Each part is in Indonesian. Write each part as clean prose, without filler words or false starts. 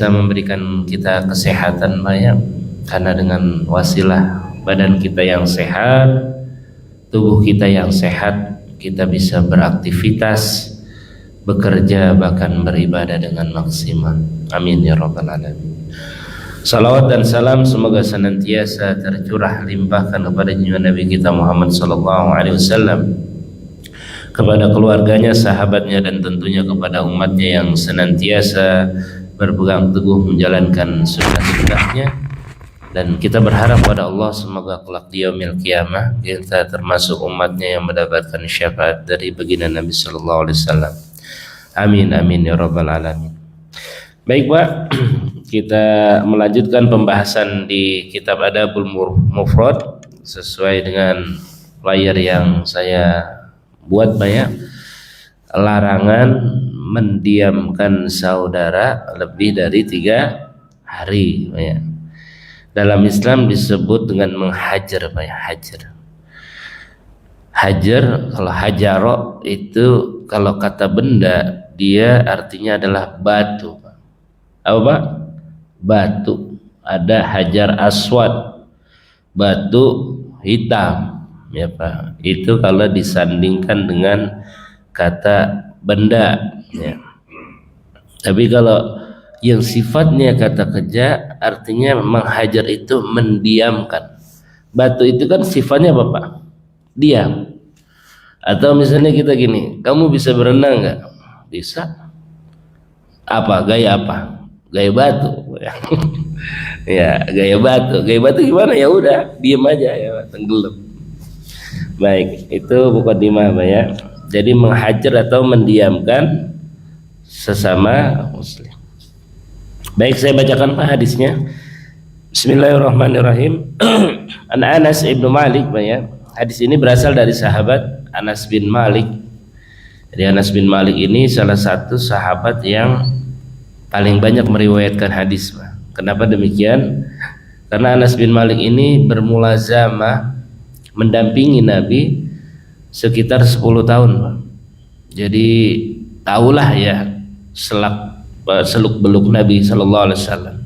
bisa memberikan kita kesehatan banyak, karena dengan wasilah badan kita yang sehat, tubuh kita yang sehat, kita bisa beraktivitas, bekerja, bahkan beribadah dengan maksimal. Amin ya rabbal alamin. Salawat dan salam semoga senantiasa tercurah limpahkan kepada junjungan Nabi kita Muhammad sallallahu alaihi wasallam, kepada keluarganya, sahabatnya, dan tentunya kepada umatnya yang senantiasa berpegang teguh menjalankan sunnah-sunnahnya. Dan kita berharap pada Allah semoga kelak di yaumil qiyamah kita termasuk umatnya yang mendapatkan syafaat dari baginda Nabi sallallahu alaihi wasallam. Amin amin ya rabbal alamin. Baik Pak, kita melanjutkan pembahasan di kitab Adabul Mufrad sesuai dengan layar yang saya buat banyak. Larangan mendiamkan saudara lebih dari 3 hari banyak. Dalam Islam disebut dengan menghajar banyak. Hajar, kalau hajaro itu kalau kata benda dia artinya adalah batu. Apa Pak? Batu. Ada hajar aswad, batu hitam ya Pak. Itu kalau disandingkan dengan kata benda ya. Tapi kalau yang sifatnya kata kerja artinya menghajar itu mendiamkan. Batu itu kan sifatnya apa Pak? Diam. Atau misalnya kita gini, kamu bisa berenang nggak? Bisa. Apa? Gaya apa? Gaya batu. Ya, gaya batu. Gaya batu gimana? Ya udah, diam aja ya, tenggelam. Baik, itu mukadimah Pak ya. Jadi menghajar atau mendiamkan sesama muslim. Baik, saya bacakan Pak hadisnya. Bismillahirrahmanirrahim. Anas ibnu Malik Pak ya. Hadis ini berasal dari sahabat Anas bin Malik. Jadi Anas bin Malik ini salah satu sahabat yang paling banyak meriwayatkan hadis Pak. Kenapa demikian? Karena Anas bin Malik ini bermulazamah mendampingi Nabi sekitar 10 tahun Pak. Jadi tahulah ya seluk beluk Nabi sallallahu alaihi wasallam.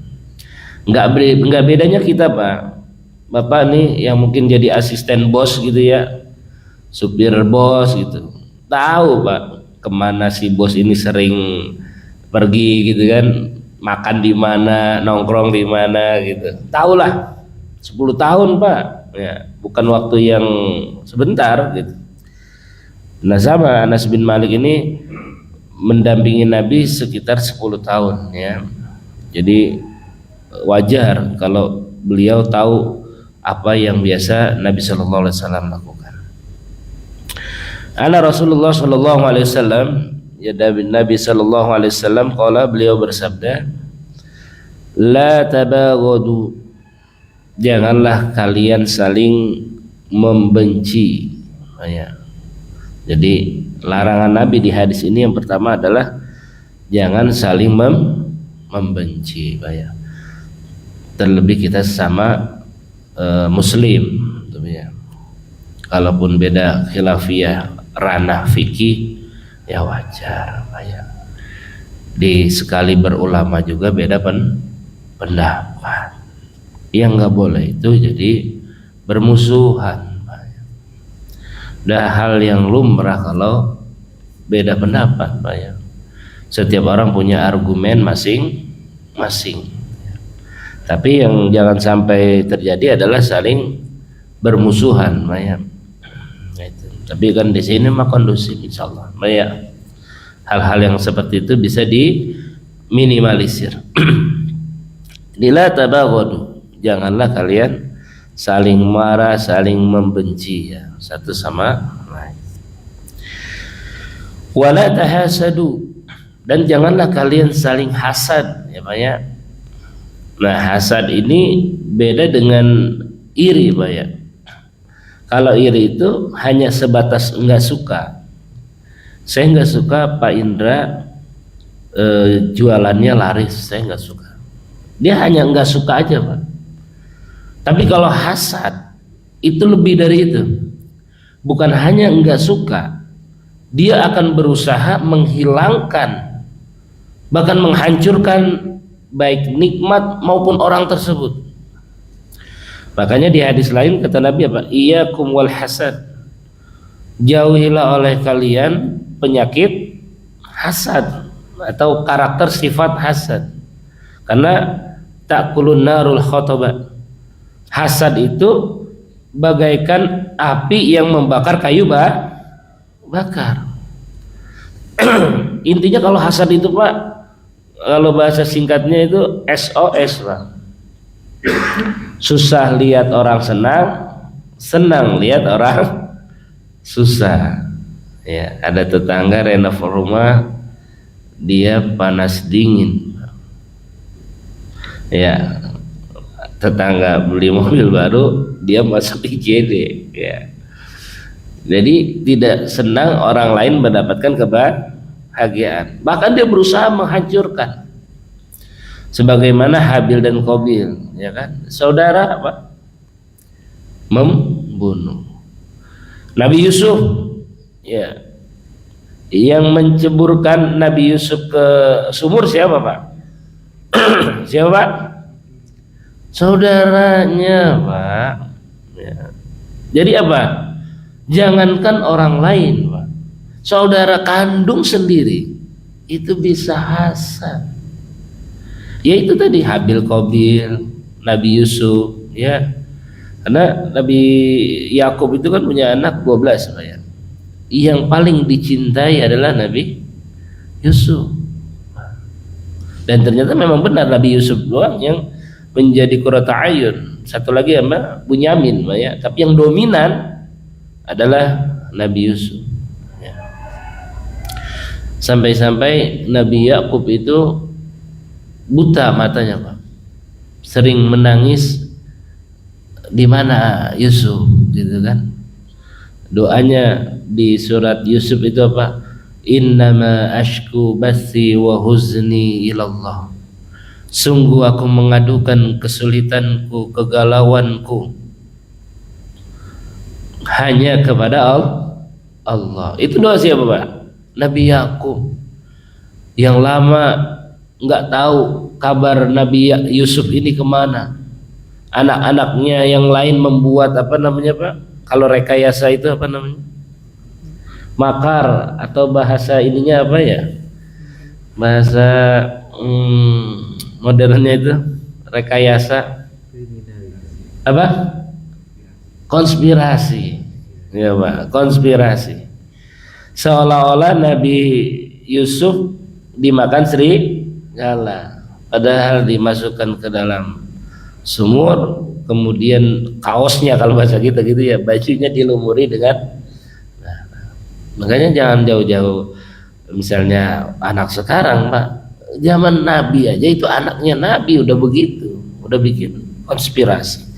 Enggak bedanya kita Pak. Bapak nih yang mungkin jadi asisten bos gitu ya, supir bos gitu. Tahu Pak kemana si bos ini sering pergi gitu kan, makan di mana, nongkrong di mana gitu. Tahulah 10 tahun Pak ya, bukan waktu yang sebentar gitu. Nah sama Anas bin Malik ini mendampingi Nabi sekitar 10 tahun ya. Jadi wajar kalau beliau tahu apa yang biasa Nabi sallallahu alaihi wasallam lakukan. Ana Rasulullah sallallahu alaihi wasallam, ya Nabi sallallahu alaihi wasallam qala, beliau bersabda, la tabaghadu, janganlah kalian saling membenci ya. Jadi larangan Nabi di hadis ini yang pertama adalah jangan saling membenci ya. Terlebih kita sesama muslim ya. Kalaupun beda khilafiyah ranah fikih ya wajar ya. Di sekali berulama juga beda pendapat. Yang nggak boleh itu jadi bermusuhan ya. Udah hal yang lumrah kalau beda pendapat ya. Setiap orang punya argumen masing-masing. Tapi yang jangan sampai terjadi adalah saling bermusuhan, ya. Tapi kan di sini mah kondusif insyaallah, ya. Hal-hal yang seperti itu bisa diminimalisir. La tabaghadu, janganlah kalian saling marah, saling membenci ya, satu sama lain. Wala tahasadu, dan janganlah kalian saling hasad ya Pak ya. Nah hasad ini beda dengan iri Pak ya. Kalau iri itu hanya sebatas enggak suka. Saya enggak suka Pak Indra jualannya laris, saya enggak suka. Dia hanya enggak suka aja Pak. Tapi kalau hasad itu lebih dari itu. Bukan hanya enggak suka, dia akan berusaha menghilangkan, bahkan menghancurkan baik nikmat maupun orang tersebut. Makanya di hadis lain kata Nabi apa? Iyyakum wal hasad. Jauhilah oleh kalian penyakit hasad atau karakter sifat hasad. Karena ta'kulun narul khotoba. Hasad itu bagaikan api yang membakar kayu bakar. Intinya kalau hasad itu Pak, kalau bahasa singkatnya itu SOS Pak. Susah lihat orang senang, senang lihat orang susah. Ya, ada tetangga renov rumah, dia panas dingin. Ya, tetangga beli mobil baru, dia masuk IGD. Ya. Jadi tidak senang orang lain mendapatkan kebahagiaan. Bahkan dia berusaha menghancurkan. Sebagaimana Habil dan Qabil, ya kan? Saudara apa? Membunuh. Nabi Yusuf, ya, yang menceburkan Nabi Yusuf ke sumur siapa Pak? Siapa Pak? Saudaranya Pak. Ya. Jadi apa? Jangankan orang lain Pak, saudara kandung sendiri itu bisa hasad. Ya itu tadi Habil Qabil, Nabi Yusuf, ya. Karena Nabi Yakub itu kan punya anak 12 Pak, ya. Yang paling dicintai adalah Nabi Yusuf. Dan ternyata memang benar Nabi Yusuf doang yang menjadi qurratu ayun. Satu lagi apa? Bunyamin, Pak, ya. Tapi yang dominan adalah Nabi Yusuf, ya. Sampai-sampai Nabi Yakub itu buta matanya Pak, sering menangis di mana Yusuf, gitu kan. Doanya di surat Yusuf itu apa? Innama ashku bathi wa huzni ilallah. Sungguh aku mengadukan kesulitanku, kegalauanku hanya kepada Allah. Itu doa siapa Pak? Nabi Yakub yang lama nggak tahu kabar Nabi Yusuf ini kemana. Anak-anaknya yang lain membuat apa namanya Pak? Kalau rekayasa itu apa namanya? Makar, atau bahasa ininya apa ya? Bahasa modernnya itu rekayasa apa? Konspirasi, ya Pak, konspirasi. Seolah-olah Nabi Yusuf dimakan serigala, padahal dimasukkan ke dalam sumur, kemudian kaosnya kalau bahasa kita gitu ya, bajunya dilumuri dengan. Nah, makanya jangan jauh-jauh. Misalnya anak sekarang Pak, zaman Nabi aja itu anaknya Nabi udah begitu, udah bikin konspirasi.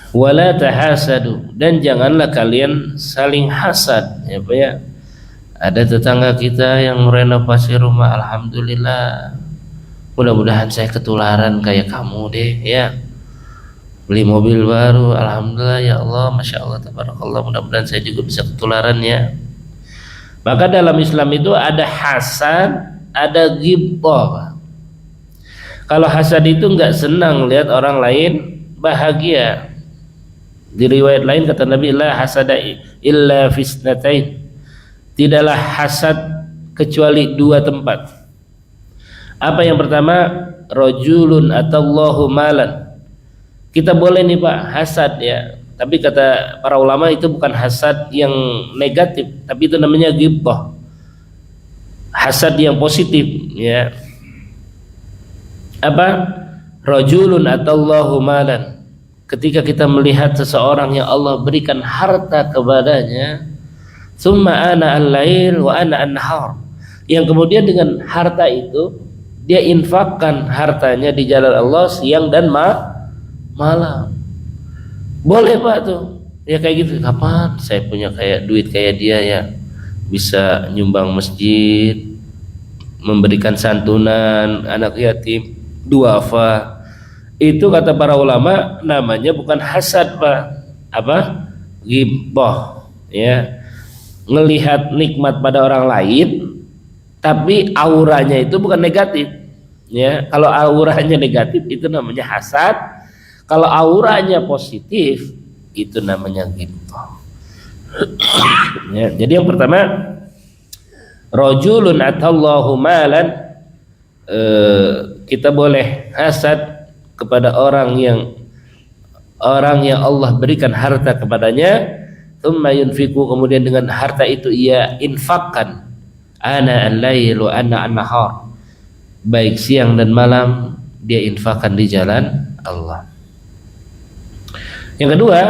Wala tahasadu, dan janganlah kalian saling hasad, ya Pak, ya. Ada tetangga kita yang renovasi rumah, alhamdulillah, mudah-mudahan saya ketularan kayak kamu deh, ya. Beli mobil baru, alhamdulillah, ya Allah, masya Allah, tabarakallah, mudah-mudahan saya juga bisa ketularan, ya. Maka dalam Islam itu ada hasad, ada ghibthah. Kalau hasad itu nggak senang lihat orang lain bahagia. Di riwayat lain kata Nabi, la hasada illa fisnatain. Tidaklah hasad kecuali dua tempat. Apa yang pertama? Rajulun atallahu malan. Kita boleh nih Pak hasad, ya. Tapi kata para ulama itu bukan hasad yang negatif, tapi itu namanya ghibthah. Hasad yang positif, ya. Apa? Rajulun atallahu malan. Ketika kita melihat seseorang yang Allah berikan harta kepadanya, summa ana al-lail wa ana an-nahar, yang kemudian dengan harta itu dia infakkan hartanya di jalan Allah siang dan malam. Boleh Pak tuh, ya kayak gitu. Kapan saya punya kayak duit kayak dia, ya, bisa nyumbang masjid, memberikan santunan anak yatim, duafa. Itu kata para ulama namanya bukan hasad Pak, apa? Ghibthah, ya. Ngelihat nikmat pada orang lain tapi auranya itu bukan negatif. Ya, kalau auranya negatif itu namanya hasad. Kalau auranya positif itu namanya ghibthah. Ya, jadi yang pertama, rajulun atallahu malan, kita boleh hasad kepada orang yang Allah berikan harta kepadanya, thumma yunfiqu, kemudian dengan harta itu ia infakkan, ana al-lail wa ana an-nahar, baik siang dan malam dia infakkan di jalan Allah. Yang kedua,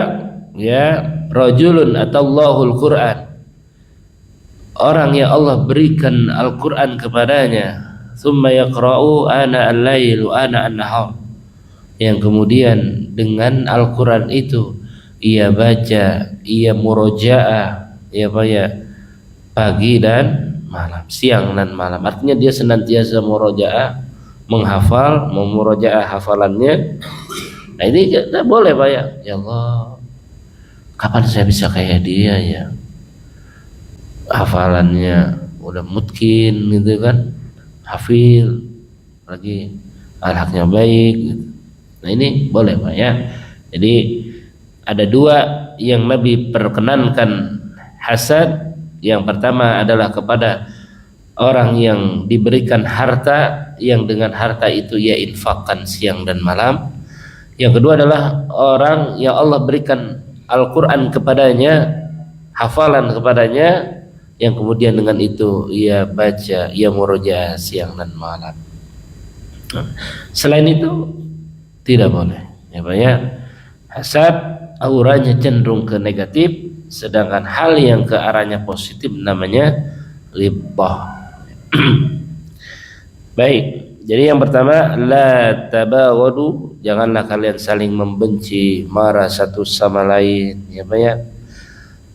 ya, rajulun atallahul Qur'an, orang yang Allah berikan Al-Qur'an kepadanya, thumma yaqra'u ana al-lail wa ana an-nahar, yang kemudian dengan Al-Qur'an itu ia baca, ia murojaah, ia pagi dan malam, siang dan malam. Artinya dia senantiasa murojaah, menghafal, memurojaah hafalannya. Nah ini kita boleh Pak ya. Ya Allah, kapan saya bisa kayak dia ya? Hafalannya udah mungkin gitu kan, hafil lagi, akhlaknya baik gitu. Nah ini boleh Pak ya. Jadi ada dua yang Nabi perkenankan hasad. Yang pertama adalah kepada orang yang diberikan harta, yang dengan harta itu ia infakkan siang dan malam. Yang kedua adalah orang yang Allah berikan Al-Quran kepadanya, hafalan kepadanya, yang kemudian dengan itu ia baca, ia murojaah siang dan malam. Selain itu tidak boleh ya Pak ya. Hasad auranya cenderung ke negatif, sedangkan hal yang ke arahnya positif namanya ghibthah. Baik, jadi yang pertama, la tabaghadu, janganlah kalian saling membenci, marah satu sama lain ya Pak ya.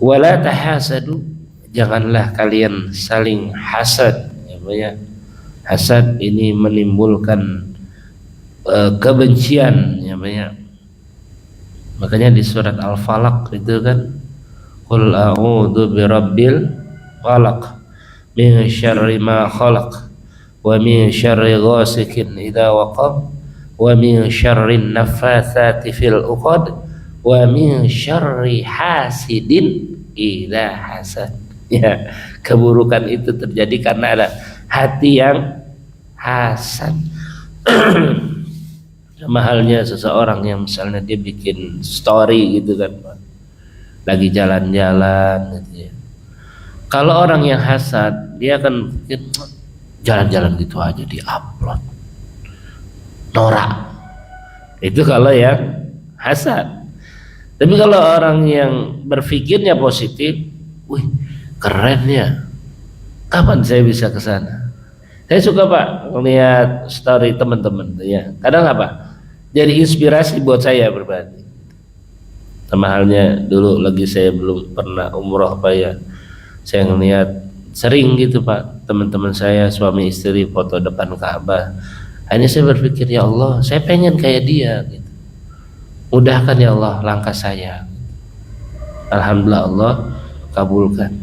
Wala tahasadu, janganlah kalian saling hasad ya Pak ya. Hasad ini menimbulkan kebencian ya Pak ya. Makanya di surat Al-Falaq itu kan, qul a'udzu birabbil falaq min syarri ma khalaq wa min syarri ghasikin idza waqab wa min syarri naffatsati fil 'uqad wa min syarri hasidin idza hasad. Ya, keburukan itu terjadi karena ada hati yang hasad. Sama halnya seseorang yang misalnya dia bikin story gitu kan, lagi jalan-jalan gitu ya. Kalau orang yang hasad, dia akan bikin jalan-jalan gitu aja di upload, norak. Itu kalau yang hasad. Tapi kalau orang yang berpikirnya positif, wih keren ya, kapan saya bisa ke sana? Saya suka Pak melihat story teman-teman ya. Kadang apa? Jadi inspirasi buat saya berbagi. Sama halnya dulu lagi saya belum pernah umroh Pak ya. Saya ngelihat sering gitu Pak, teman-teman saya suami istri foto depan Ka'bah. Hanya saya berpikir, ya Allah, saya pengen kayak dia gitu. Mudahkan ya Allah langkah saya. Alhamdulillah Allah kabulkan.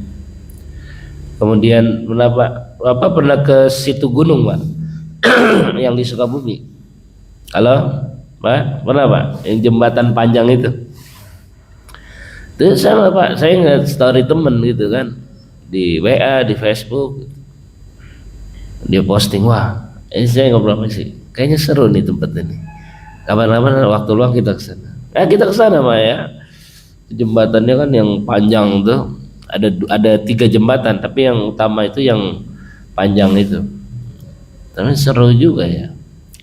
Kemudian Bapak pernah ke situ gunung Pak? Yang di Sukabumi. Halo Pak, pernah Pak? Yang jembatan panjang itu. Itu sama Pak, saya ngeliat story temen gitu kan, di WA, di Facebook, dia posting, wah ini saya ngobrol sih, kayaknya seru nih tempat ini, kapan-kapan waktu luang kita kesana. Kita kesana Pak ya. Jembatannya kan yang panjang tuh, ada 3 jembatan, tapi yang utama itu yang panjang itu. Tapi seru juga ya,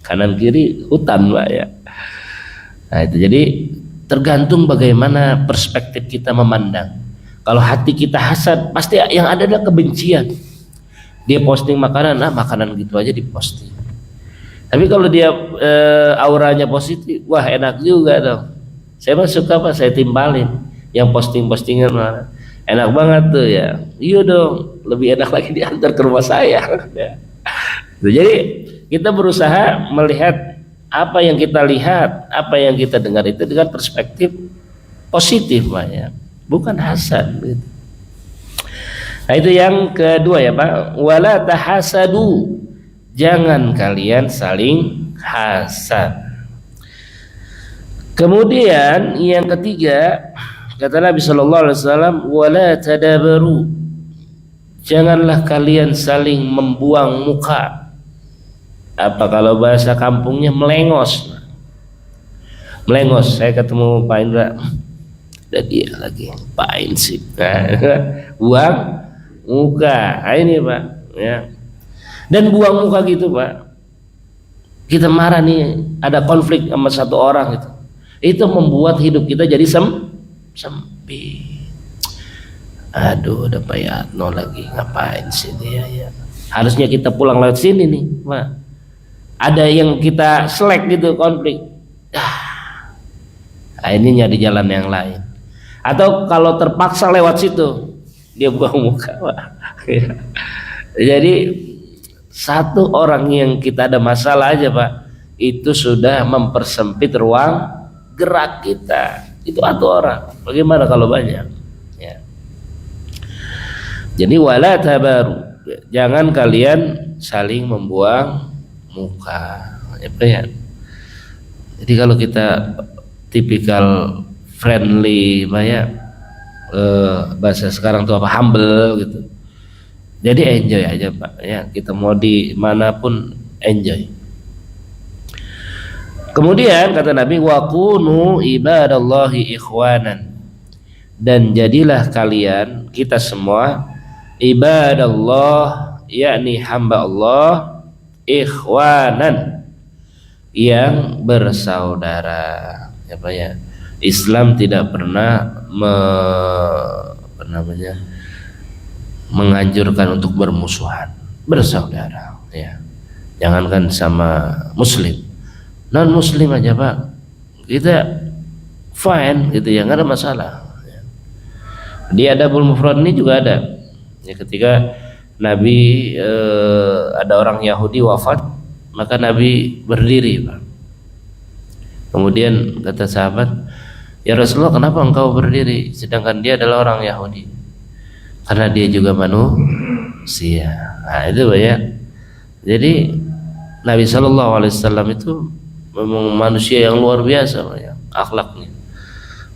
kanan kiri hutan Pak ya. Nah itu jadi tergantung bagaimana perspektif kita memandang. Kalau hati kita hasad, pasti yang ada adalah kebencian. Dia posting makanan, makanan gitu aja diposting. Tapi kalau dia auranya positif, wah enak juga dong. Saya mah suka Pak, saya timbalin yang posting-postingan mana. Enak banget tuh ya. Iya dong, lebih enak lagi diantar ke rumah saya. Ya. Jadi kita berusaha melihat apa yang kita lihat, apa yang kita dengar itu dengan perspektif positif Pak ya, bukan hasad gitu. Nah, itu yang kedua ya Pak. Wala tahasadu, jangan kalian saling hasad. Kemudian yang ketiga, kata Nabi sallallahu alaihi wasallam, wala tadabaru, janganlah kalian saling membuang muka. Apa kalau bahasa kampungnya melengos. Melengos. Saya ketemu Pak Indra, ada dia lagi ngapain sih? Buang muka. Nah, ini Pak ya. Dan buang muka gitu Pak, kita marah nih, ada konflik sama satu orang itu membuat hidup kita jadi sempit. Aduh, ada Pak Yatno lagi ngapain sih dia ya. Harusnya kita pulang lewat sini nih Pak. Ada yang kita selek gitu konflik. Nah, ini nyari jalan yang lain. Atau kalau terpaksa lewat situ, dia buang muka Pak. Jadi satu orang yang kita ada masalah aja Pak, itu sudah mempersempit ruang gerak kita. Itu satu orang. Bagaimana kalau banyak? Ya. Jadi wala tabaru, jangan kalian saling membuang muka. Ya. Jadi kalau kita tipikal friendly Pak ya, bahasa sekarang tuh apa, humble gitu. Jadi enjoy aja Pak ya, kita mau di manapun enjoy. Kemudian kata Nabi, wa kunu ibadallahi ikhwanan, dan jadilah kalian, kita semua, ibadallah, yakni hamba Allah, ikhwanan, yang bersaudara. Apa ya? Islam tidak pernah menganjurkan untuk bermusuhan, bersaudara ya. Jangankan sama muslim, non muslim aja Pak, kita fine gitu ya, nggak ada masalah ya. Di Adabul Mufrad ini juga ada ya, ketika Nabi ada orang Yahudi wafat, maka Nabi berdiri Pak. Kemudian kata sahabat, ya Rasulullah, kenapa engkau berdiri sedangkan dia adalah orang Yahudi? Karena dia juga manusia. Nah, itu Pak ya. Jadi Nabi sallallahu alaihi wasallam itu memang manusia yang luar biasa Pak ya, akhlaknya.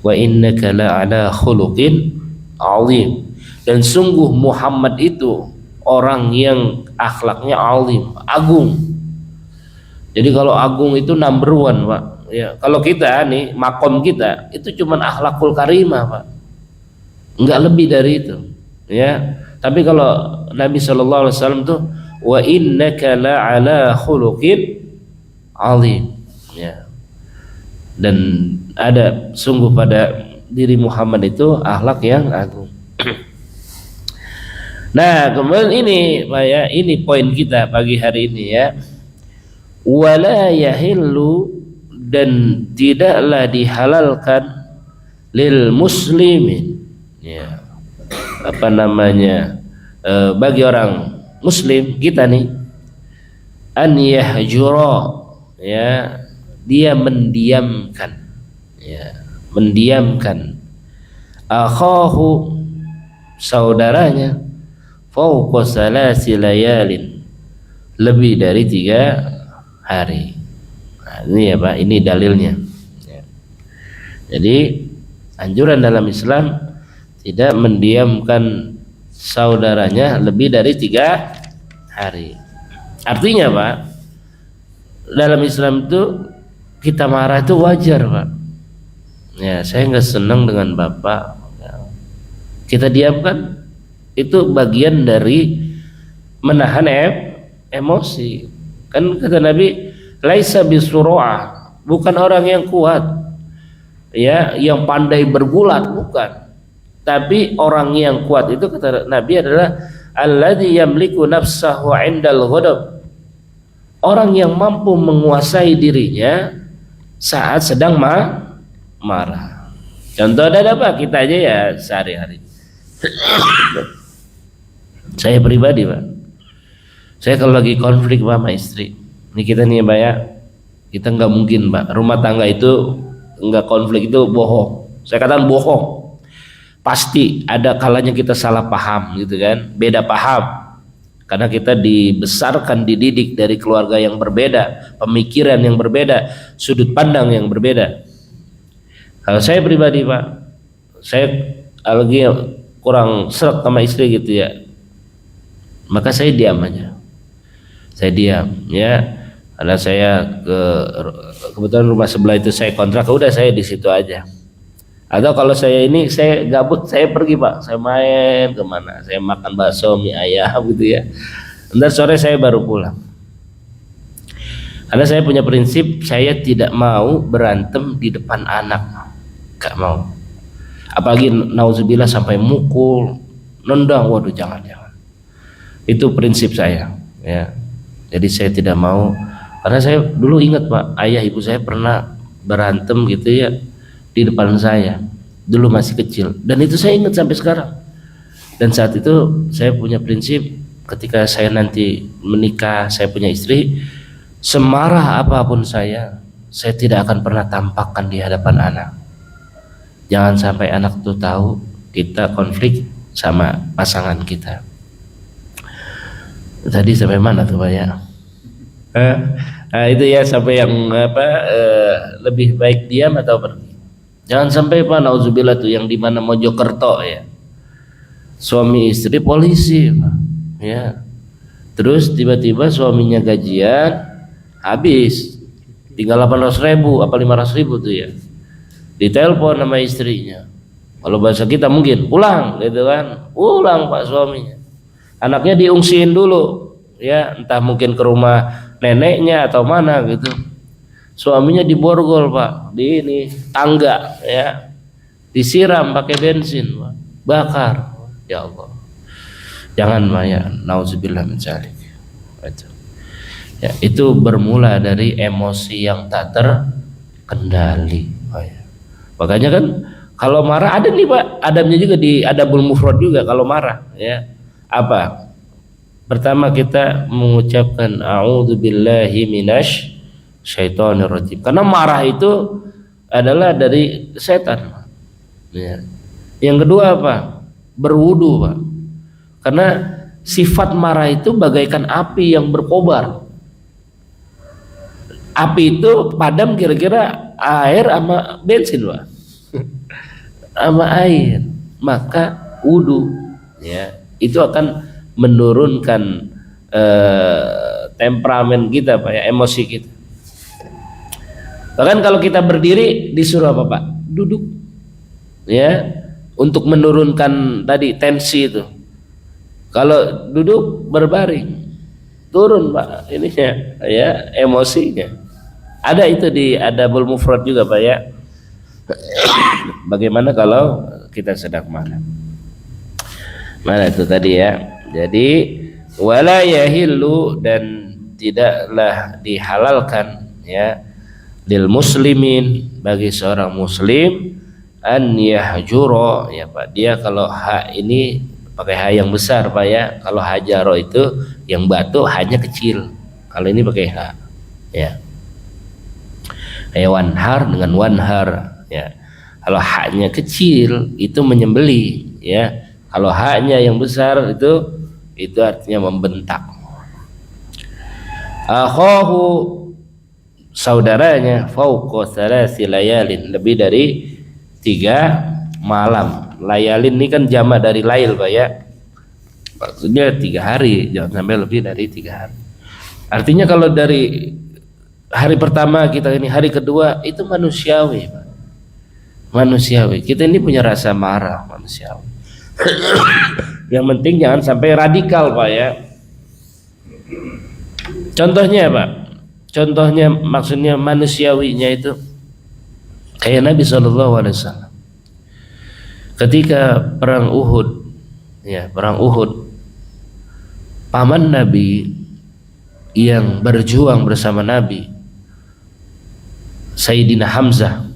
Wa innaka la'ala khuluqin 'azim. Dan sungguh Muhammad itu orang yang akhlaknya azim, agung. Jadi kalau agung itu number one Pak ya. Kalau kita nih, makom kita itu cuman akhlakul karimah Pak, enggak lebih dari itu ya. Tapi kalau Nabi sallallahu alaihi wasallam tuh, wa innaka la'ala khuluqin 'azim ya. Dan ada sungguh pada diri Muhammad itu akhlak yang agung. Nah, kemudian ini Pak ya, ini poin kita pagi hari ini ya. Wala yahillu, dan tidaklah dihalalkan, lil muslimin ya, apa namanya, bagi orang muslim kita nih, an yahjura ya, dia mendiamkan ya, mendiamkan akhahu, saudaranya, fauqa salasi layalin, lebih dari 3 hari. Nah, ini ya Pak, ini dalilnya ya. Jadi anjuran dalam Islam tidak mendiamkan saudaranya lebih dari 3 hari. Artinya Pak, dalam Islam itu kita marah itu wajar Pak ya. Saya nggak senang dengan bapak, kita diamkan, itu bagian dari menahan emosi. Kan kata Nabi, laisa bisuru'ah, bukan orang yang kuat ya, yang pandai bergulat, bukan. Tapi orang yang kuat itu kata Nabi adalah alladzi yamliku nafsahu 'indal ghadab, orang yang mampu menguasai dirinya saat sedang marah. Contoh ada apa? Kita aja ya sehari-hari. Saya pribadi Pak, saya kalau lagi konflik Pak sama istri, ini kita nih Pak ya, kita nggak mungkin Pak, rumah tangga itu nggak konflik itu bohong. Saya katakan bohong. Pasti ada kalanya kita salah paham gitu kan, beda paham. Karena kita dibesarkan, dididik dari keluarga yang berbeda, pemikiran yang berbeda, sudut pandang yang berbeda. Kalau saya pribadi Pak, saya lagi kurang seret sama istri gitu ya, maka saya diam aja. Saya diam ya. Karena saya kebetulan rumah sebelah itu saya kontrak, udah saya di situ aja. Atau kalau saya gabut, saya pergi Pak, saya main kemana, saya makan bakso, mie ayam gitu ya. Ntar sore saya baru pulang. Karena saya punya prinsip, saya tidak mau berantem di depan anak, gak mau. Apalagi nauzubillah sampai mukul, nendang, waduh jangan. Itu prinsip saya ya. Jadi saya tidak mau, karena saya dulu ingat Pak, ayah ibu saya pernah berantem gitu ya di depan saya dulu masih kecil, dan itu saya ingat sampai sekarang. Dan saat itu saya punya prinsip, ketika saya nanti menikah, saya punya istri, semarah apapun saya tidak akan pernah tampakkan di hadapan anak. Jangan sampai anak tuh tahu kita konflik sama pasangan kita. Tadi sampai mana tuh Pak ya? Nah, itu ya, sampai yang lebih baik diam atau pergi. Jangan sampai Pak, nauzubillah tuh yang di mana Mojokerto ya, suami istri polisi Pak ya, terus tiba-tiba suaminya gajian habis tinggal 800.000 apa 500.000 tuh ya, ditelepon sama istrinya, kalau bahasa kita mungkin pulang gitu kan, pulang Pak suaminya, anaknya diungsiin dulu ya, entah mungkin ke rumah neneknya atau mana gitu. Suaminya diborgol Pak, di ini tangga ya, disiram pakai bensin Pak, bakar. Ya Allah, jangan Pak ya, nauzubillah min dzalik. Ya, itu bermula dari emosi yang tak terkendali Pak ya. Makanya kan kalau marah ada nih Pak, adabnya juga di Adabul Mufrad juga kalau marah ya. Apa? Pertama kita mengucapkan a'udzubillahi minasy syaitonir rajim, karena marah itu adalah dari setan ya. Yang kedua apa? Berwudu Pak, karena sifat marah itu bagaikan api yang berkobar. Api itu padam kira-kira air sama bensin Pak sama air, maka wudu ya, itu akan menurunkan temperamen kita Pak ya, emosi kita. Bahkan kalau kita berdiri disuruh apa Pak? Duduk ya, untuk menurunkan tadi tensi itu. Kalau duduk berbaring, turun Pak ininya ya, emosinya. Ada itu di Adabul Mufrad juga Pak ya. Bagaimana kalau kita sedang marah? Mana itu tadi ya? Jadi wala yahillu, dan tidaklah dihalalkan ya lil muslimin, bagi seorang muslim, an yahjuro ya Pak, dia kalau ha ini pakai ha yang besar Pak ya, kalau hajaro itu yang batu hanya kecil, kalau ini pakai ha ya, kayak wanhar dengan wanhar ya. Kalau haknya kecil itu menyembeli ya, kalau haknya yang besar itu artinya membentak. Akhahu, saudaranya, fauqa tsalasi layalin, lebih dari 3 malam. Layalin ini kan jamak dari lail Pak ya, maksudnya 3 hari, jangan sampai lebih dari 3 hari. Artinya kalau dari hari pertama kita ini, hari kedua itu manusiawi Pak, manusiawi. Kita ini punya rasa marah, manusiawi. Yang penting jangan sampai radikal Pak ya. Contohnya Pak, contohnya maksudnya manusiawinya itu kayak Nabi SAW ketika perang Uhud ya, perang Uhud, paman Nabi yang berjuang bersama Nabi, Sayyidina Hamzah,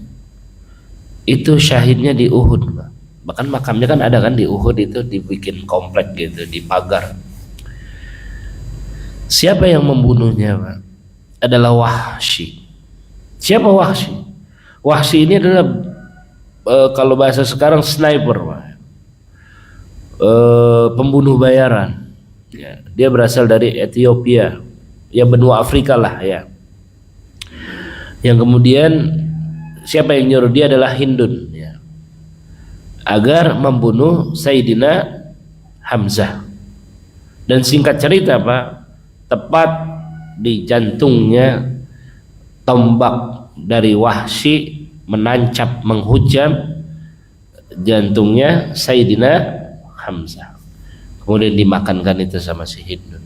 itu syahidnya di Uhud Pak. Bahkan makamnya kan ada kan di Uhud, itu dibikin komplek gitu, dipagar. Siapa yang membunuhnya Pak? Adalah Wahsy. Siapa Wahsy? Wahsy ini adalah kalau bahasa sekarang sniper Pak. pembunuh bayaran. Ya, dia berasal dari Ethiopia, ya benua Afrika lah ya. Yang kemudian siapa yang nyuruh dia adalah Hindun ya, agar membunuh Sayyidina Hamzah. Dan singkat cerita Pak, tepat di jantungnya tombak dari Wahsy menancap menghujam jantungnya Sayyidina Hamzah. Kemudian dimakankan itu sama si Hindun.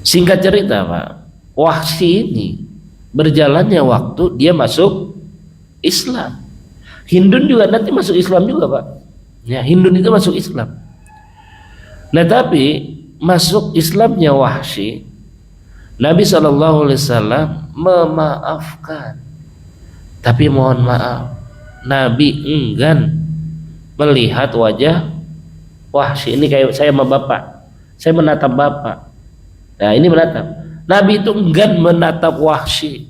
Singkat cerita Pak, Wahsy ini berjalannya waktu dia masuk Islam. Hindun juga nanti masuk Islam juga Pak. Ya, Hindun itu masuk Islam. Nah tapi masuk Islamnya Wahsy, Nabi SAW memaafkan. Tapi mohon maaf, Nabi enggan melihat wajah Wahsy. Ini kayak saya sama bapak, saya menatap bapak. Nah ini menatap. Nabi itu enggan menatap Wahsy.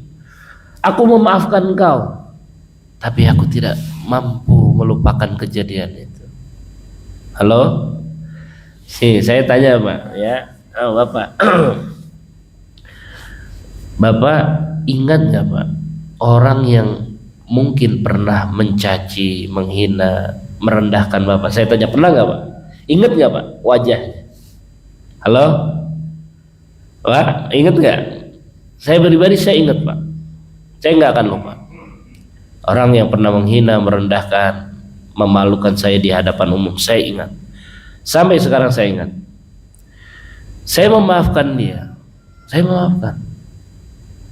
Aku memaafkan engkau, tapi aku tidak mampu melupakan kejadian itu. Halo? Sih, saya tanya Pak ya. Oh, Bapak. Bapak ingat nggak Pak orang yang mungkin pernah mencaci, menghina, merendahkan Bapak? Saya tanya, pernah nggak Pak? Ingat nggak Pak wajahnya? Halo? Pak, ingat nggak? Saya pribadi saya ingat Pak. Saya nggak akan lupa. Orang yang pernah menghina, merendahkan, memalukan saya di hadapan umum, saya ingat. Sampai sekarang saya ingat. Saya memaafkan dia. Saya memaafkan.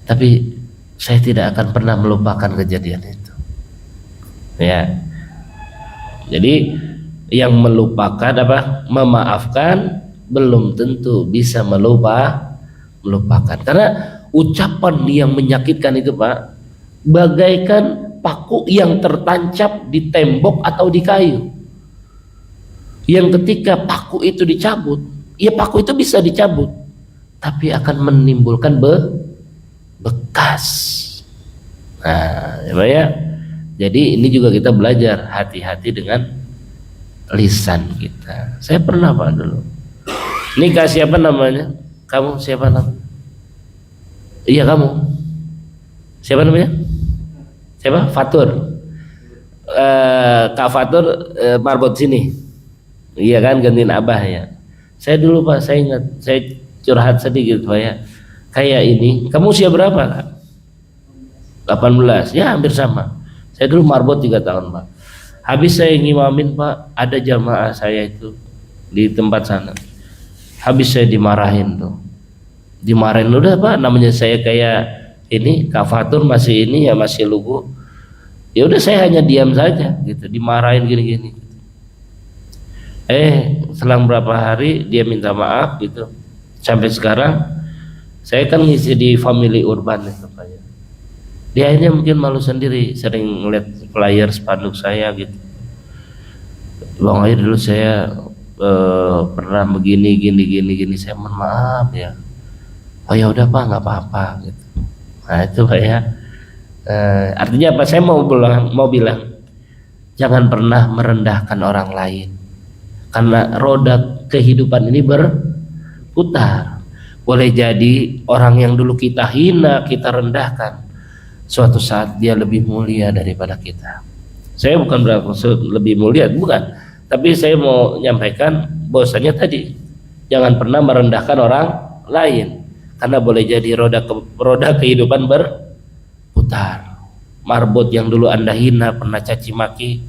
Tapi saya tidak akan pernah melupakan kejadian itu. Ya. Jadi yang melupakan memaafkan belum tentu bisa melupakan. Karena ucapan yang menyakitkan itu Pak, bagaikan paku yang tertancap di tembok atau di kayu. Yang ketika paku itu dicabut, ya paku itu bisa dicabut, tapi akan menimbulkan bekas. Nah, ya. Jadi ini juga kita belajar hati-hati dengan lisan kita. Saya pernah Pak dulu. Nikah siapa namanya? Kamu siapa namanya? Iya kamu. Siapa namanya? Siapa? Fatur. Kak Fatur marbot sini. Iya kan, gantiin Abah ya. Saya dulu Pak, saya ingat, saya curhat sedikit Pak ya. Kayak ini, kamu usia berapa Kak? 18, ya hampir sama. Saya dulu marbot 3 tahun Pak. Habis saya ngimamin Pak, ada jamaah saya itu di tempat sana. Habis saya dimarahin tuh. Dimarahin udah Pak, namanya saya kayak ini, Kak Fatur masih ini ya, masih lugu. Ya udah saya hanya diam saja gitu, dimarahin gini-gini. Selang berapa hari dia minta maaf gitu. Sampai sekarang saya kan ngisi di family urban itu Pak ya. Dia akhirnya mungkin malu sendiri, sering ngeliat flyer spanduk saya gitu. Bang Air dulu saya pernah begini gini. Saya mohon maaf ya. Oh ya udah Pak, nggak apa-apa gitu. Nah itu Pak ya. Artinya apa? Saya mau bilang jangan pernah merendahkan orang lain, karena roda kehidupan ini berputar. Boleh jadi orang yang dulu kita hina, kita rendahkan, suatu saat dia lebih mulia daripada kita. Saya bukan bermaksud lebih mulia, bukan. Tapi saya mau menyampaikan bahwasanya tadi jangan pernah merendahkan orang lain, karena boleh jadi roda kehidupan berputar. Marbot yang dulu Anda hina, pernah caci maki,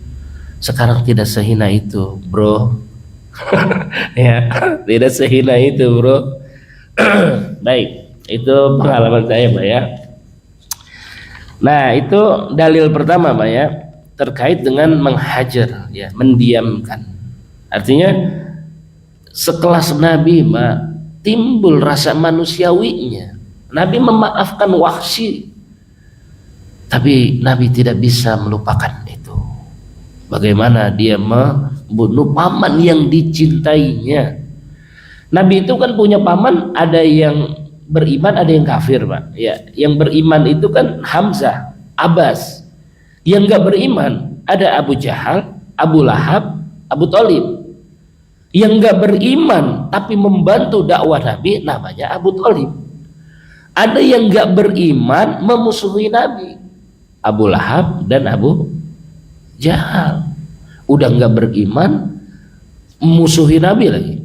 sekarang tidak sehina itu, bro. Ya, tidak sehina itu, bro. Baik, itu pengalaman saya Pak ya. Nah itu dalil pertama Pak ya, terkait dengan menghajar ya, mendiamkan. Artinya sekelas Nabi Pak, timbul rasa manusiawinya. Nabi memaafkan Wahsy, tapi Nabi tidak bisa melupakan itu. Bagaimana dia membunuh paman yang dicintainya. Nabi itu kan punya paman, ada yang beriman, ada yang kafir Pak ya. Yang beriman itu kan Hamzah, Abbas. Yang gak beriman ada Abu Jahal, Abu Lahab, Abu Thalib. Yang nggak beriman tapi membantu dakwah Nabi namanya Abu Thalib. Ada yang nggak beriman memusuhi Nabi, Abu Lahab dan Abu Jahal. Udah nggak beriman musuhi Nabi lagi.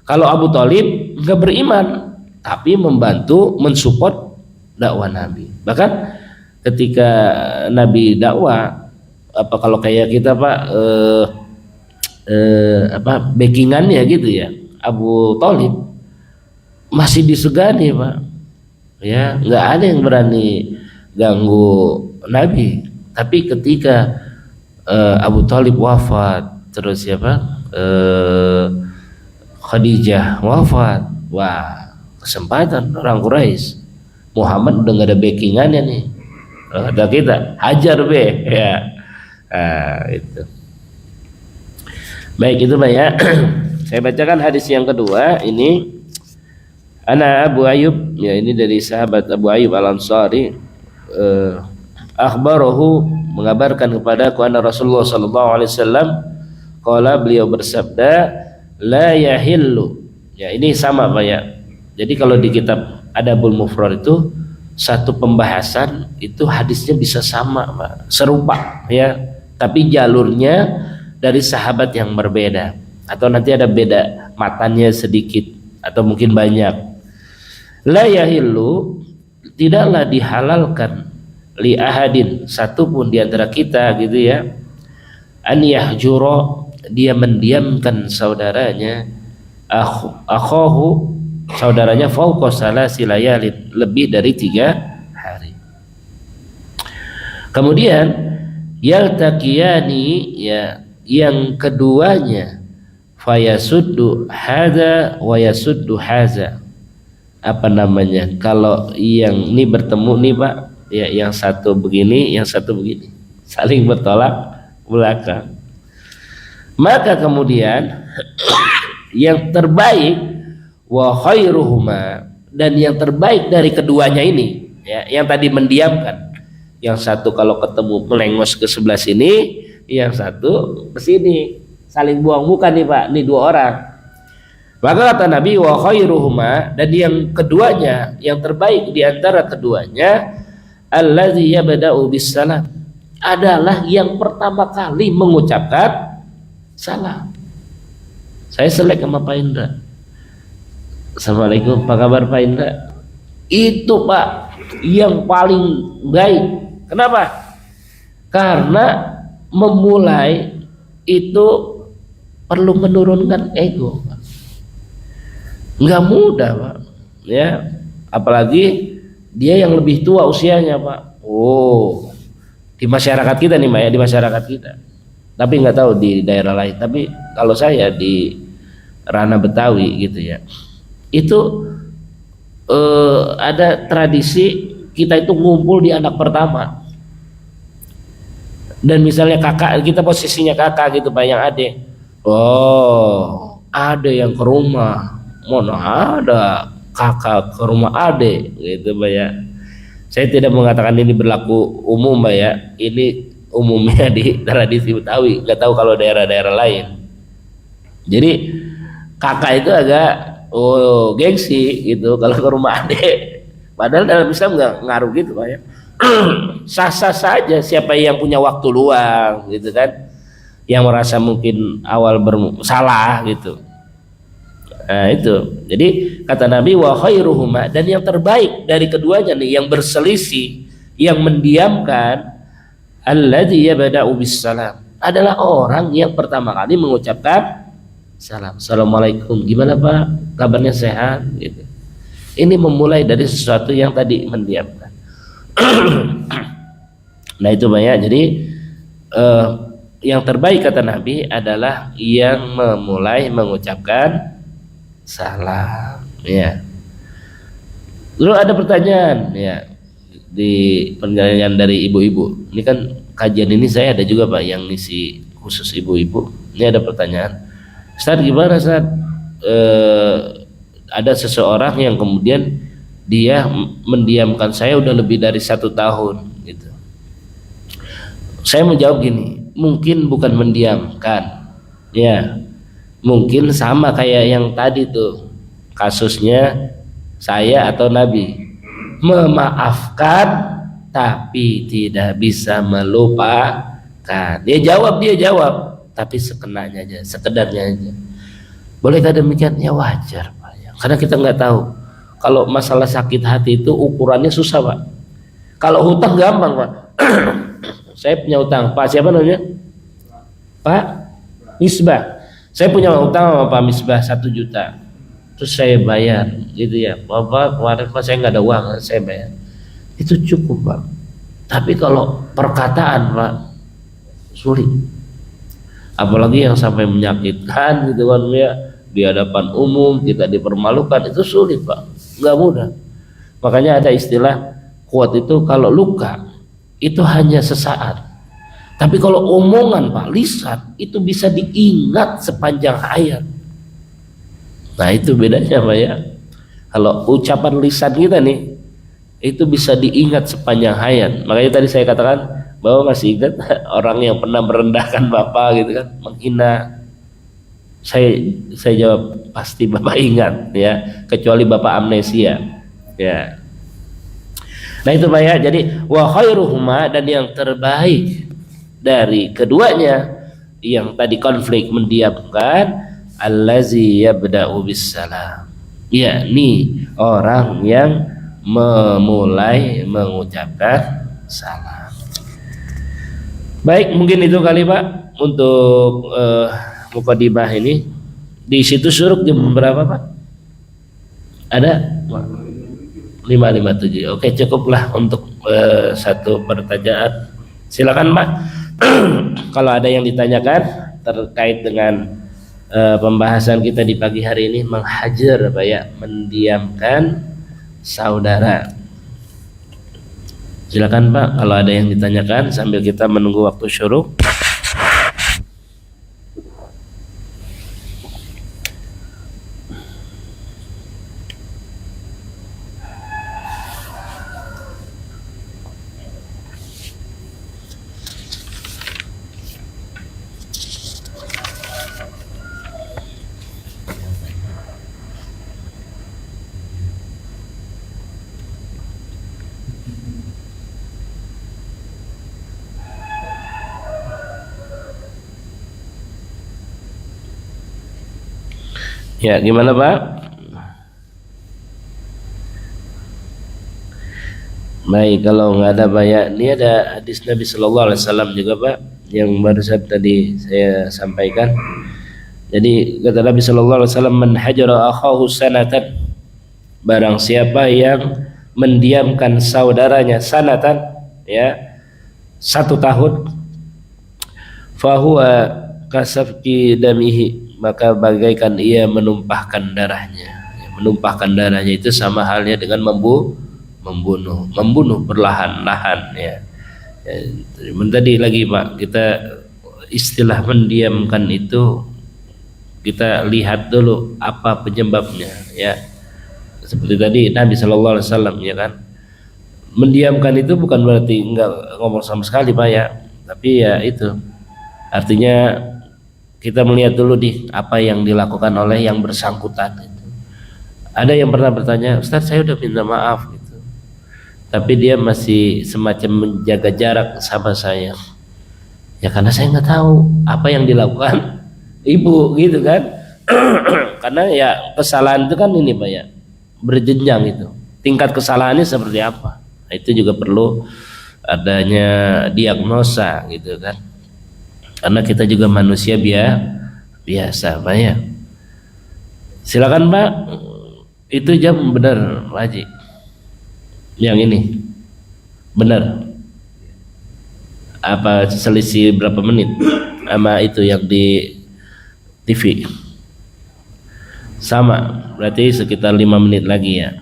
Kalau Abu Thalib nggak beriman tapi membantu mensupport dakwah Nabi. Bahkan ketika Nabi dakwah, apa kalau kayak kita Pak backingannya gitu ya, Abu Thalib masih disegani Pak, ya nggak ada yang berani ganggu Nabi. Tapi ketika Abu Thalib wafat, terus siapa Khadijah wafat, wah kesempatan orang Quraisy, Muhammad udah nggak ada backingannya nih, ada kita hajar be ya. Itu baik, itu Pak ya. Saya bacakan hadis yang kedua ini. Ana Abu Ayyub, ya ini dari sahabat Abu Ayyub Al-Ansari, akhbarahu, mengabarkan kepadaku, anna Rasulullah sallallahu alaihi wasallam qala, beliau bersabda, la yahillu. Ya ini sama Pak ya. Jadi kalau di kitab Adabul Mufrad itu satu pembahasan itu hadisnya bisa sama Pak, serupa ya, tapi jalurnya dari sahabat yang berbeda, atau nanti ada beda matanya sedikit atau mungkin banyak. La yahillu, tidaklah dihalalkan, li ahadin, satu pun di antara kita gitu ya, an yahjura, dia mendiamkan saudaranya, akhahu, saudaranya, fauqa salasi layalin, lebih dari 3 hari. Kemudian yaltaqiyani, ya yang keduanya, fayasuddu hadza wa yasuddu hadza. Apa namanya, kalau yang ini bertemu nih Pak ya, yang satu begini, yang satu begini, saling bertolak belakang. Maka kemudian yang terbaik, wa khairuhuma, dan yang terbaik dari keduanya ini ya, yang tadi mendiamkan, yang satu kalau ketemu melengos ke sebelah sini, yang satu ke sini, saling buang muka nih Pak, nih 2 orang. Maka kata Nabi, wa khairuhuma, dan yang keduanya, yang terbaik di antara keduanya, allazi yabda'u bis salam, adalah yang pertama kali mengucapkan salam. Saya selek sama Pak Indra. Assalamualaikum, apa kabar Pak Indra? Itu Pak yang paling baik. Kenapa? Karena memulai itu perlu menurunkan ego, nggak mudah Pak ya, apalagi dia yang lebih tua usianya Pak. Oh, di masyarakat kita nih Pak ya, di masyarakat kita, tapi nggak tahu di daerah lain. Tapi kalau saya di ranah Betawi gitu ya, itu ada tradisi kita itu ngumpul di anak pertama. Dan misalnya kakak, kita posisinya kakak gitu Pak, yang adik, oh ada yang ke rumah, mana ada kakak ke rumah adik gitu Pak ya. Saya tidak mengatakan ini berlaku umum Pak ya, ini umumnya di tradisi Betawi, nggak tahu kalau daerah-daerah lain. Jadi kakak itu agak gengsi gitu kalau ke rumah adik, padahal dalam Islam nggak ngaruh gitu Pak ya. Sah-sah saja siapa yang punya waktu luang gitu kan, yang merasa mungkin awal bersalah gitu. Nah itu, jadi kata Nabi, wa khairuhuma, dan yang terbaik dari keduanya nih, yang berselisih, yang mendiamkan, alladzi yabda'u bis salam, adalah orang yang pertama kali mengucapkan salam. Assalamualaikum, gimana Pak, kabarnya sehat gitu. Ini memulai dari sesuatu yang tadi mendiamkan. Nah itu banyak. Jadi yang terbaik kata Nabi adalah yang memulai mengucapkan salam ya. Lalu ada pertanyaan ya, di pertanyaan dari ibu-ibu. Ini kan kajian ini saya ada juga Pak yang ngisi khusus ibu-ibu. Ini ada pertanyaan, Ustaz gimana Ustaz, ada seseorang yang kemudian dia mendiamkan saya udah lebih dari 1 tahun gitu. Saya menjawab gini, mungkin bukan mendiamkan ya, Mungkin sama kayak yang tadi tuh kasusnya saya atau Nabi, memaafkan tapi tidak bisa melupakan. Dia jawab tapi sekenanya aja, sekedarnya aja. Bolehkah demikian? Ya wajar Pak ya. Karena kita nggak tahu. Kalau masalah sakit hati itu ukurannya susah Pak. Kalau hutang gampang Pak. Saya punya hutang, Pak siapa namanya? Pak Misbah. Saya punya hutang sama Pak Misbah 1 juta. Terus saya bayar, gitu ya. Bapak kemarin Pak saya nggak ada uang, saya bayar. Itu cukup Pak. Tapi kalau perkataan Pak sulit. Apalagi yang sampai menyakitkan gitu kan ya, di hadapan umum kita dipermalukan, itu sulit Pak. Nggak mudah. Makanya ada istilah kuat itu, kalau luka itu hanya sesaat. Tapi kalau omongan Pak, lisan itu bisa diingat sepanjang hayat. Nah itu bedanya Pak ya. Kalau ucapan lisan kita nih, itu bisa diingat sepanjang hayat. Makanya tadi saya katakan bahwa masih ingat orang yang pernah merendahkan Bapak gitu kan, menghina. Saya jawab pasti Bapak ingat ya, kecuali Bapak amnesia ya. Nah itu Pak ya. Jadi wa khairuhuma, dan yang terbaik dari keduanya yang tadi konflik mendiamkan, allazi yabda'u bis-salam, yakni orang yang memulai mengucapkan salam. Baik, mungkin itu kali Pak untuk mukadimah ini. Di situ suruk jam berapa Pak? Ada 5:57. Oke, cukuplah untuk satu pertanyaan. Silakan Pak. Kalau ada yang ditanyakan terkait dengan pembahasan kita di pagi hari ini, menghajar Pak ya, mendiamkan saudara. Silakan Pak kalau ada yang ditanyakan sambil kita menunggu waktu syuruk. Ya, gimana Pak? Baik, kalau nggak ada banyak, ini ada hadis Nabi Shallallahu Alaihi Wasallam juga Pak, yang barusan tadi saya sampaikan. Jadi kata Nabi Shallallahu Alaihi Wasallam, man hajara akhahu sanatan, barang siapa yang mendiamkan saudaranya sanatan, ya 1 tahun, fahuwa kasafki damihi, maka bagaikan ia menumpahkan darahnya. Menumpahkan darahnya itu sama halnya dengan membunuh perlahan-lahan ya. Tadi lagi Pak, kita istilah mendiamkan itu kita lihat dulu apa penyebabnya ya. Seperti tadi Nabi Shallallahu Alaihi Wasallam ya kan, mendiamkan itu bukan berarti enggak ngomong sama sekali Pak ya, tapi ya itu artinya kita melihat dulu apa yang dilakukan oleh yang bersangkutan itu. Ada yang pernah bertanya, Ustaz saya udah minta maaf gitu, tapi dia masih semacam menjaga jarak sama saya. Ya karena saya nggak tahu apa yang dilakukan ibu gitu kan. Karena ya kesalahan itu kan ini Pak ya, berjenjang itu. Tingkat kesalahannya seperti apa? Nah, itu juga perlu adanya diagnosa gitu kan. Karena kita juga manusia biasa Pak ya. Silakan Pak, itu jam benar Pak Haji. Yang ini benar. Apa selisih berapa menit sama itu yang di TV? Sama, berarti sekitar 5 menit lagi ya.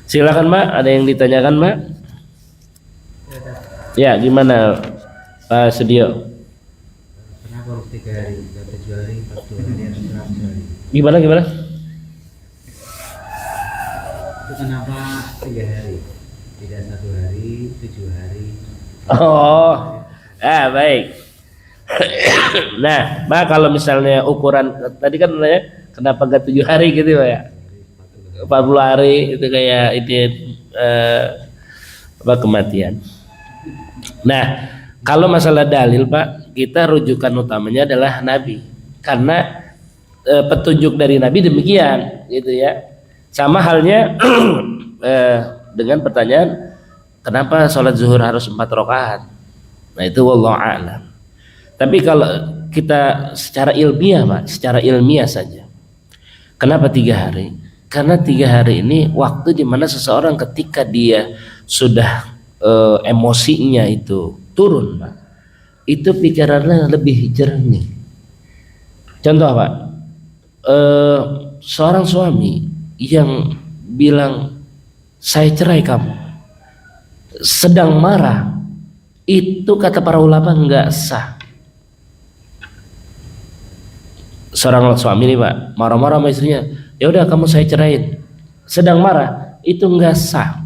Silakan Pak, ada yang ditanyakan Pak? Ya, gimana Pak Sedio? Kenapa harus 3 hari, 7 hari, 40 hari, atau 100 hari? Gimana? Itu kenapa 3 hari? Tidak 1 hari, 7 hari. Oh, baik. Nah, Pak, kalau misalnya ukuran tadi kan nanya kenapa gak 7 hari gitu Pak ya? 40 hari itu kayak ini apa kematian. Nah, kalau masalah dalil Pak, kita rujukan utamanya adalah Nabi. Karena petunjuk dari Nabi demikian gitu ya. Sama halnya dengan pertanyaan kenapa sholat zuhur harus 4 rakaat. Nah, itu wallahu a'lam. Tapi kalau kita secara ilmiah Pak, secara ilmiah saja. Kenapa 3 hari? Karena 3 hari ini waktu dimana seseorang ketika dia sudah emosinya itu turun Pak, itu pikirannya lebih jernih. Contoh Pak, seorang suami yang bilang saya cerai kamu sedang marah, itu kata para ulama nggak sah. Seorang suami nih Pak marah-marah sama istrinya, ya udah kamu saya ceraiin, sedang marah, itu nggak sah.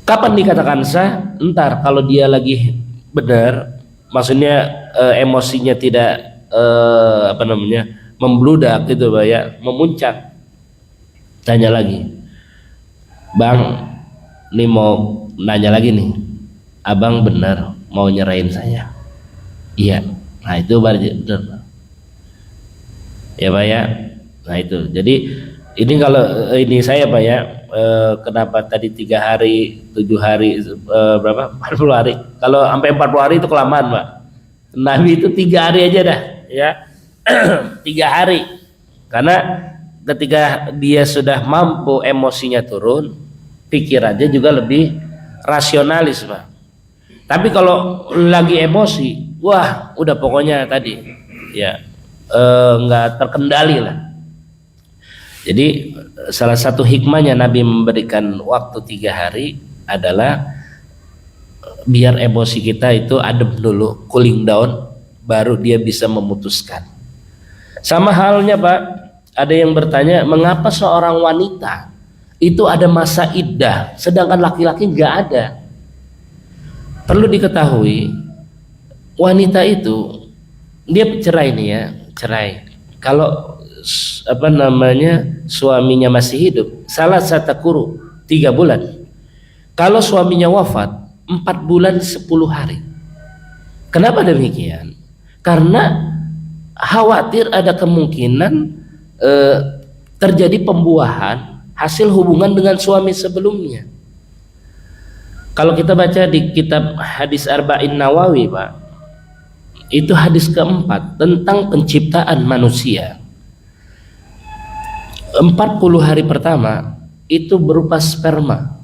Kapan dikatakan sah? Entar kalau dia lagi benar, maksudnya emosinya tidak membludak gitu Pak ya, memuncak. Tanya lagi, Bang, nih mau nanya lagi nih, Abang benar mau nyerahin saya? Iya. Nah itu benar. Ya Pak ya. Nah itu. Jadi ini kalau ini saya Pak ya, kenapa tadi 3 hari, 7 hari, berapa? 40 hari. Kalau sampai 40 hari itu kelamaan Pak. Nabi itu 3 hari aja dah ya. 3 hari. Karena ketika dia sudah mampu emosinya turun, pikirannya juga lebih rasionalis Pak. Tapi kalau lagi emosi, wah udah pokoknya tadi ya nggak terkendali lah. Jadi salah satu hikmahnya Nabi memberikan waktu 3 hari adalah biar emosi kita itu adem dulu, cooling down, baru dia bisa memutuskan. Sama halnya Pak, ada yang bertanya mengapa seorang wanita itu ada masa iddah sedangkan laki-laki nggak ada. Perlu diketahui wanita itu dia cerai nih ya, cerai. Kalau suaminya masih hidup, salah satu kuru 3 bulan. Kalau suaminya wafat 4 bulan 10 hari. Kenapa demikian? Karena khawatir ada kemungkinan terjadi pembuahan hasil hubungan dengan suami sebelumnya. Kalau kita baca di kitab hadis Arba'in Nawawi Pak, itu hadis keempat tentang penciptaan manusia. 40 hari pertama itu berupa sperma,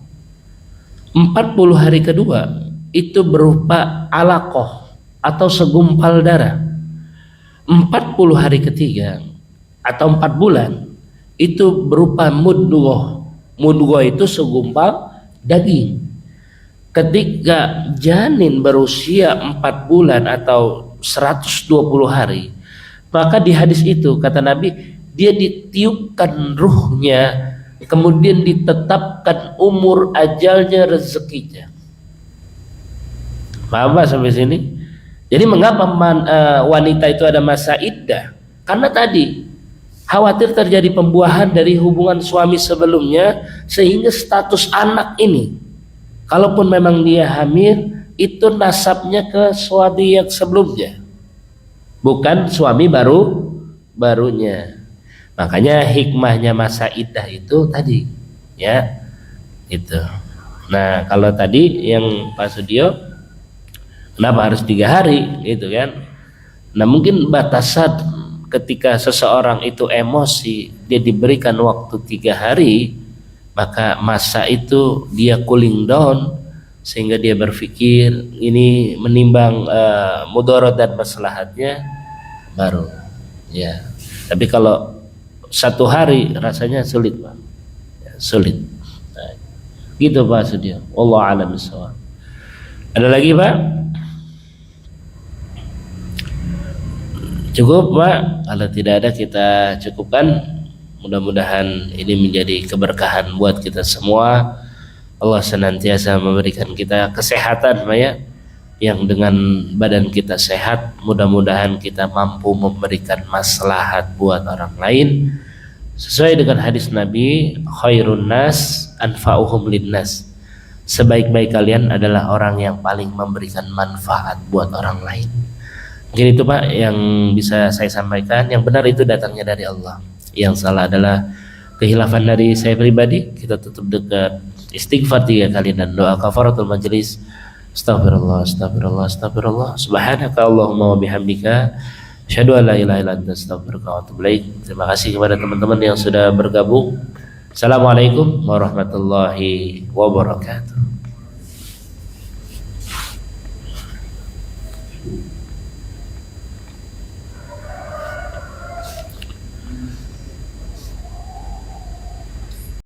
40 hari kedua itu berupa alaqah atau segumpal darah, 40 hari ketiga atau 4 bulan itu berupa mudghah. Mudghah itu segumpal daging. Ketika janin berusia 4 bulan atau 120 hari, maka di hadis itu kata Nabi, dia ditiupkan ruhnya, kemudian ditetapkan umur ajalnya, rezekinya. Paham Pak sampai sini? Jadi mengapa wanita itu ada masa iddah? Karena tadi khawatir terjadi pembuahan dari hubungan suami sebelumnya, sehingga status anak ini, kalaupun memang dia hamil, itu nasabnya ke suami yang sebelumnya, bukan suami barunya. Makanya hikmahnya masa iddah itu tadi ya itu. Nah kalau tadi yang Pak Sudio, kenapa harus 3 hari gitu kan? Nah mungkin batasan ketika seseorang itu emosi, dia diberikan waktu 3 hari, maka masa itu dia cooling down sehingga dia berpikir ini menimbang mudarat dan maslahatnya, baru ya. Tapi kalau 1 hari rasanya sulit Pak ya, sulit. Nah, gitu Pak Sudio, wallahu a'lam bishawab. Ada lagi Pak? Cukup Pak? Kalau tidak ada kita cukupkan. Mudah-mudahan ini menjadi keberkahan buat kita semua. Allah senantiasa memberikan kita kesehatan Pak ya, yang dengan badan kita sehat mudah-mudahan kita mampu memberikan maslahat buat orang lain sesuai dengan hadis Nabi, khairun nas anfa'uhum linnas. Sebaik-baik kalian adalah orang yang paling memberikan manfaat buat orang lain. Mungkin itu Pak yang bisa saya sampaikan. Yang benar itu datangnya dari Allah. Yang salah adalah kehilafan dari saya pribadi. Kita tutup dekat istighfar 3 kali dan doa kafaratul majelis. Astagfirullah, astagfirullah, astagfirullah. Subhanaka Allahumma wa bihamdika asyhadu an la ilaha illa anta astaghfiruka wa atubu ilaik. Terima kasih kepada teman-teman yang sudah bergabung. Assalamualaikum warahmatullahi wabarakatuh.